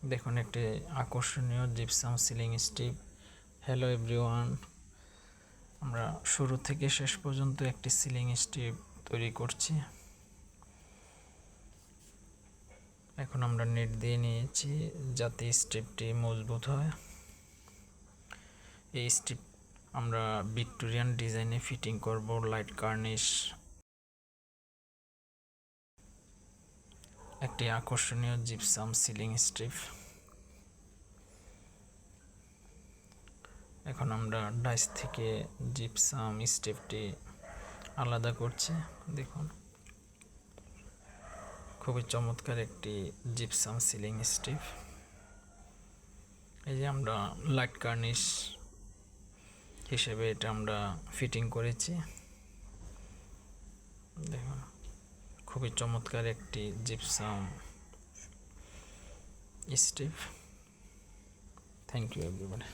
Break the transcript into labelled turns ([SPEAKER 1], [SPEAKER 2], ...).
[SPEAKER 1] দেখুন একটি আকর্ষণীয় gypsum ceiling strip. Hello everyone, আমরা শুরু থেকে শেষ পর্যন্ত একটি সিলিং স্ট্রিপ তৈরি করছি। এখন আমরা নেট দিয়ে নিয়েছি যাতে স্ট্রিপটি মজবুত হয়। এই স্ট্রিপ আমরা ভিক্টোরিয়ান ডিজাইনে ফিটিং করব। লাইট কার্নিশ, একটি আকর্ষণীয় জিপসাম সিলিং স্ট্রিপ। এখন আমরা ডাইস থেকে জিপসাম স্ট্রিপটি আলাদা করছি। দেখুন খুবই চমৎকার একটি জিপসাম সিলিং স্ট্রিপ। এই যে আমরা লাইট কার্নিশ হিসেবে এটা আমরা ফিটিং করেছি। দেখুন খুবই চমৎকার একটি gypsum strip. Thank you everybody.